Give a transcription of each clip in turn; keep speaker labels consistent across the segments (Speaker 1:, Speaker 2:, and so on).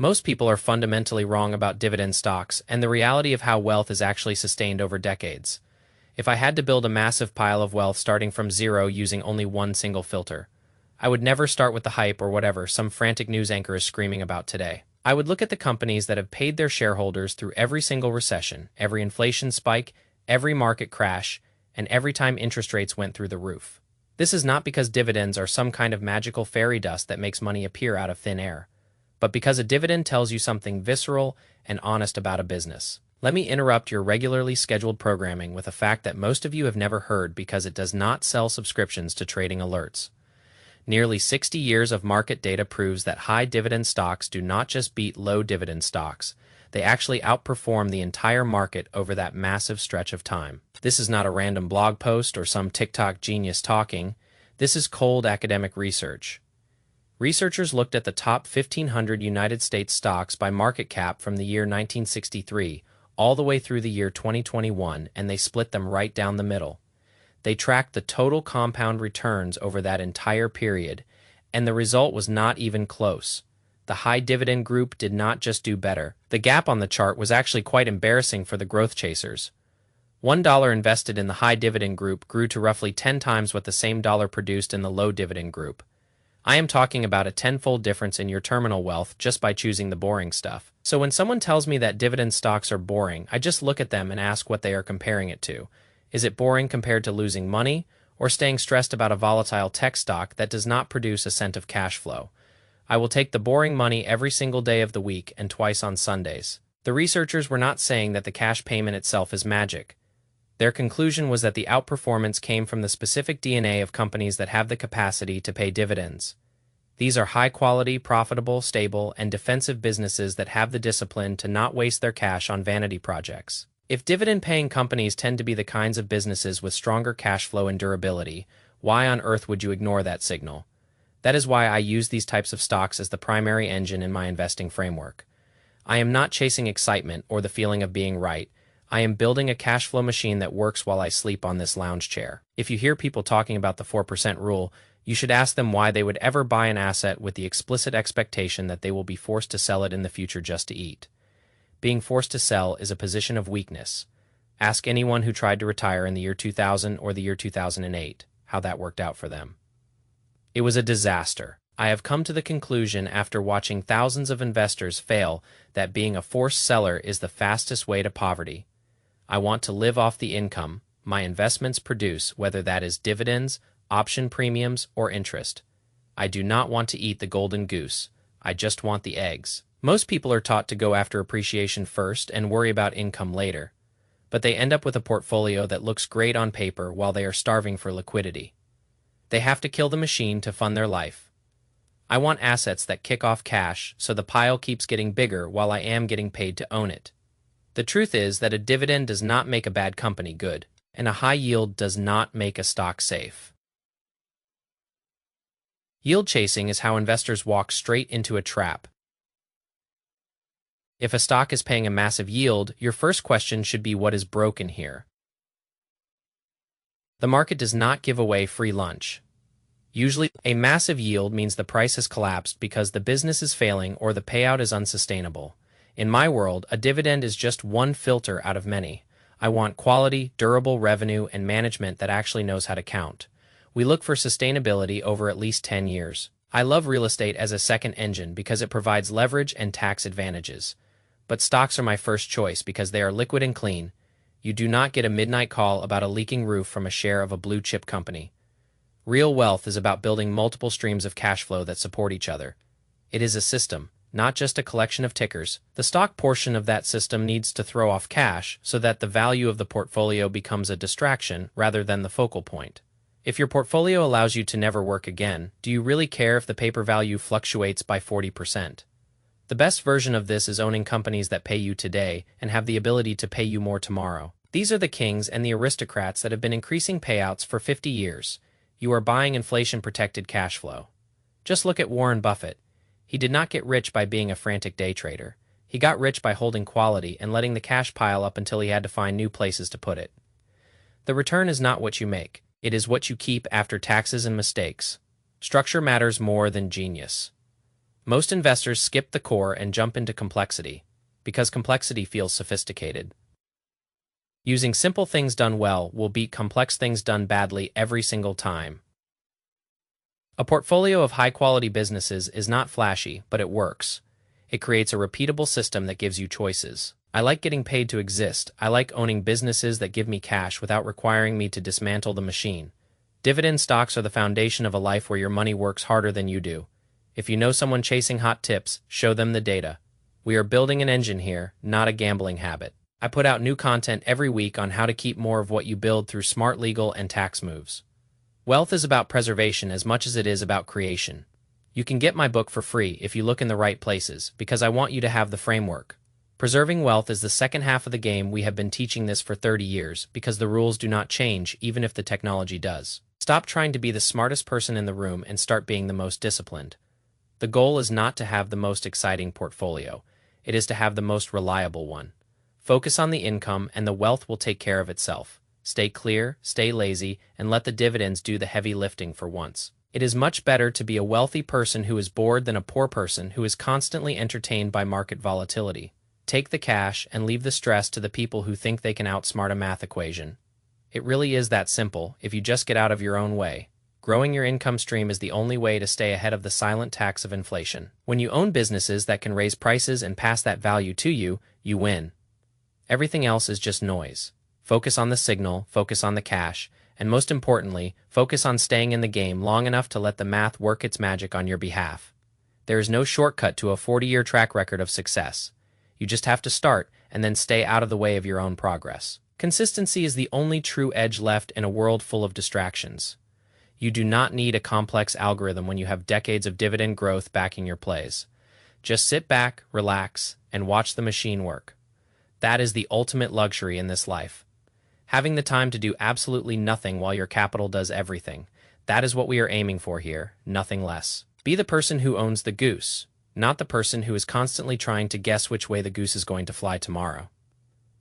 Speaker 1: Most people are fundamentally wrong about dividend stocks and the reality of how wealth is actually sustained over decades. If I had to build a massive pile of wealth starting from zero using only one single filter, I would never start with the hype or whatever some frantic news anchor is screaming about today. I would look at the companies that have paid their shareholders through every single recession, every inflation spike, every market crash, and every time interest rates went through the roof. This is not because dividends are some kind of magical fairy dust that makes money appear out of thin air, but because a dividend tells you something visceral and honest about a business. Let me interrupt your regularly scheduled programming with a fact that most of you have never heard because it does not sell subscriptions to trading alerts. Nearly 60 years of market data proves that high dividend stocks do not just beat low dividend stocks, they actually outperform the entire market over that massive stretch of time. This is not a random blog post or some TikTok genius talking. This is cold academic research. Researchers looked at the top 1,500 United States stocks by market cap from the year 1963 all the way through the year 2021, and they split them right down the middle. They tracked the total compound returns over that entire period, and the result was not even close. The high dividend group did not just do better. The gap on the chart was actually quite embarrassing for the growth chasers. $1 invested in the high dividend group grew to roughly 10 times what the same dollar produced in the low dividend group. I am talking about a tenfold difference in your terminal wealth just by choosing the boring stuff. So when someone tells me that dividend stocks are boring, I just look at them and ask what they are comparing it to. Is it boring compared to losing money, or staying stressed about a volatile tech stock that does not produce a cent of cash flow? I will take the boring money every single day of the week and twice on Sundays. The researchers were not saying that the cash payment itself is magic. Their conclusion was that the outperformance came from the specific DNA of companies that have the capacity to pay dividends. These are high-quality, profitable, stable, and defensive businesses that have the discipline to not waste their cash on vanity projects. If dividend-paying companies tend to be the kinds of businesses with stronger cash flow and durability, why on earth would you ignore that signal? That is why I use these types of stocks as the primary engine in my investing framework. I am not chasing excitement or the feeling of being right. I am building a cash flow machine that works while I sleep on this lounge chair. If you hear people talking about the 4% rule, you should ask them why they would ever buy an asset with the explicit expectation that they will be forced to sell it in the future just to eat. Being forced to sell is a position of weakness. Ask anyone who tried to retire in the year 2000 or the year 2008 how that worked out for them. It was a disaster. I have come to the conclusion after watching thousands of investors fail that being a forced seller is the fastest way to poverty. I want to live off the income my investments produce, whether that is dividends, option premiums, or interest. I do not want to eat the golden goose. I just want the eggs. Most people are taught to go after appreciation first and worry about income later, but they end up with a portfolio that looks great on paper while they are starving for liquidity. They have to kill the machine to fund their life. I want assets that kick off cash so the pile keeps getting bigger while I am getting paid to own it. The truth is that a dividend does not make a bad company good, and a high yield does not make a stock safe. Yield chasing is how investors walk straight into a trap. If a stock is paying a massive yield, your first question should be what is broken here. The market does not give away free lunch. Usually, a massive yield means the price has collapsed because the business is failing or the payout is unsustainable. In my world, a dividend is just one filter out of many. I want quality, durable revenue and management that actually knows how to count. We look for sustainability over at least 10 years. I love real estate as a second engine because it provides leverage and tax advantages. But stocks are my first choice because they are liquid and clean. You do not get a midnight call about a leaking roof from a share of a blue-chip company. Real wealth is about building multiple streams of cash flow that support each other. It is a system, not just a collection of tickers. The stock portion of that system needs to throw off cash so that the value of the portfolio becomes a distraction rather than the focal point. If your portfolio allows you to never work again, do you really care if the paper value fluctuates by 40%? The best version of this is owning companies that pay you today and have the ability to pay you more tomorrow. These are the kings and the aristocrats that have been increasing payouts for 50 years. You are buying inflation-protected cash flow. Just look at Warren Buffett. He did not get rich by being a frantic day trader. He got rich by holding quality and letting the cash pile up until he had to find new places to put it. The return is not what you make. It is what you keep after taxes and mistakes. Structure matters more than genius. Most investors skip the core and jump into complexity, because complexity feels sophisticated. Using simple things done well will beat complex things done badly every single time. A portfolio of high-quality businesses is not flashy, but it works. It creates a repeatable system that gives you choices. I like getting paid to exist. I like owning businesses that give me cash without requiring me to dismantle the machine. Dividend stocks are the foundation of a life where your money works harder than you do. If you know someone chasing hot tips, show them the data. We are building an engine here, not a gambling habit. I put out new content every week on how to keep more of what you build through smart legal and tax moves. Wealth is about preservation as much as it is about creation. You can get my book for free if you look in the right places, because I want you to have the framework. Preserving wealth is the second half of the game. We have been teaching this for 30 years, because the rules do not change even if the technology does. Stop trying to be the smartest person in the room and start being the most disciplined. The goal is not to have the most exciting portfolio. It is to have the most reliable one. Focus on the income and the wealth will take care of itself. Stay clear, stay lazy, and let the dividends do the heavy lifting for once. It is much better to be a wealthy person who is bored than a poor person who is constantly entertained by market volatility. Take the cash and leave the stress to the people who think they can outsmart a math equation. It really is that simple if you just get out of your own way. Growing your income stream is the only way to stay ahead of the silent tax of inflation. When you own businesses that can raise prices and pass that value to you, you win. Everything else is just noise. Focus on the signal, focus on the cash, and most importantly, focus on staying in the game long enough to let the math work its magic on your behalf. There is no shortcut to a 40-year track record of success. You just have to start and then stay out of the way of your own progress. Consistency is the only true edge left in a world full of distractions. You do not need a complex algorithm when you have decades of dividend growth backing your plays. Just sit back, relax, and watch the machine work. That is the ultimate luxury in this life. Having the time to do absolutely nothing while your capital does everything. That is what we are aiming for here, nothing less. Be the person who owns the goose, not the person who is constantly trying to guess which way the goose is going to fly tomorrow.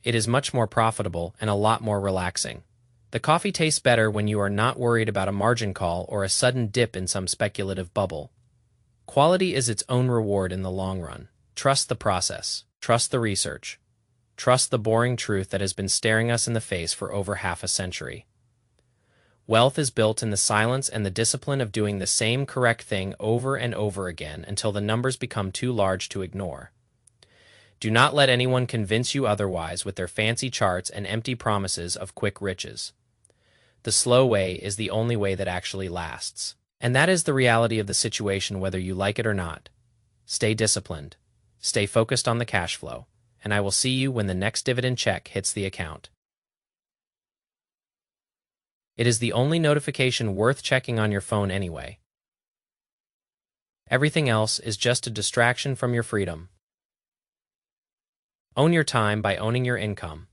Speaker 1: It is much more profitable and a lot more relaxing. The coffee tastes better when you are not worried about a margin call or a sudden dip in some speculative bubble. Quality is its own reward in the long run. Trust the process. Trust the research. Trust the boring truth that has been staring us in the face for over half a century. Wealth is built in the silence and the discipline of doing the same correct thing over and over again until the numbers become too large to ignore. Do not let anyone convince you otherwise with their fancy charts and empty promises of quick riches. The slow way is the only way that actually lasts. And that is the reality of the situation whether you like it or not. Stay disciplined. Stay focused on the cash flow. And I will see you when the next dividend check hits the account. It is the only notification worth checking on your phone anyway. Everything else is just a distraction from your freedom. Own your time by owning your income.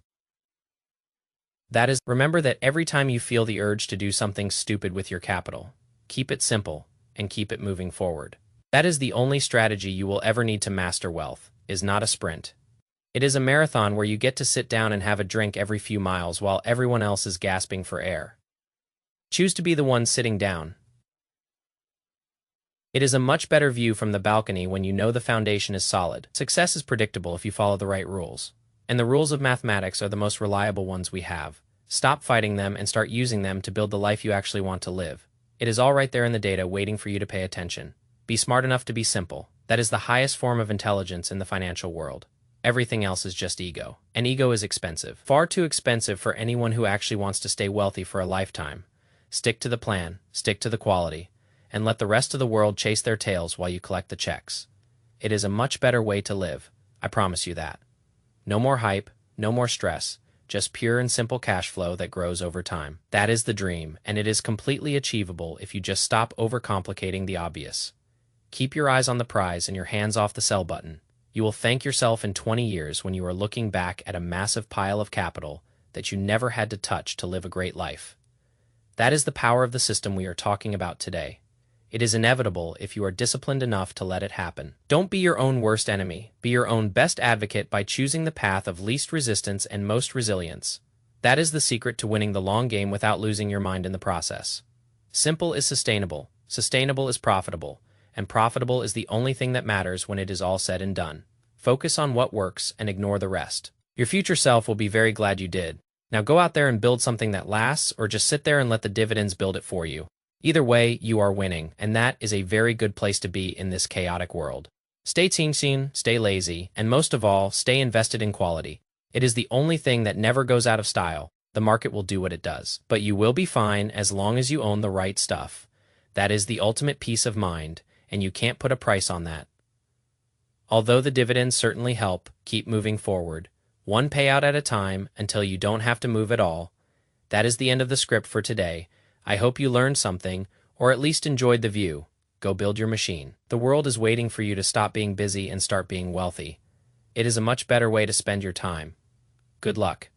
Speaker 1: That is, remember that every time you feel the urge to do something stupid with your capital, keep it simple and keep it moving forward. That is the only strategy you will ever need to master wealth, is not a sprint. It is a marathon where you get to sit down and have a drink every few miles while everyone else is gasping for air. Choose to be the one sitting down. It is a much better view from the balcony when you know the foundation is solid. Success is predictable if you follow the right rules. And the rules of mathematics are the most reliable ones we have. Stop fighting them and start using them to build the life you actually want to live. It is all right there in the data waiting for you to pay attention. Be smart enough to be simple. That is the highest form of intelligence in the financial world. Everything else is just ego. And ego is expensive. Far too expensive for anyone who actually wants to stay wealthy for a lifetime. Stick to the plan, stick to the quality, and let the rest of the world chase their tails while you collect the checks. It is a much better way to live. I promise you that. No more hype, no more stress, just pure and simple cash flow that grows over time. That is the dream, and it is completely achievable if you just stop overcomplicating the obvious. Keep your eyes on the prize and your hands off the sell button. You will thank yourself in 20 years when you are looking back at a massive pile of capital that you never had to touch to live a great life. That is the power of the system we are talking about today. It is inevitable if you are disciplined enough to let it happen. Don't be your own worst enemy. Be your own best advocate by choosing the path of least resistance and most resilience. That is the secret to winning the long game without losing your mind in the process. Simple is sustainable. Sustainable is profitable. and profitable is the only thing that matters when it is all said and done. Focus on what works and ignore the rest. Your future self will be very glad you did. Now go out there and build something that lasts, or just sit there and let the dividends build it for you. Either way, you are winning, and that is a very good place to be in this chaotic world. Stay teensing, stay lazy, and most of all, stay invested in quality. It is the only thing that never goes out of style. The market will do what it does, but you will be fine as long as you own the right stuff. That is the ultimate peace of mind, and you can't put a price on that. Although the dividends certainly help, keep moving forward, one payout at a time until you don't have to move at all. That is the end of the script for today. I hope you learned something, or at least enjoyed the view. Go build your machine. The world is waiting for you to stop being busy and start being wealthy. It is a much better way to spend your time. Good luck.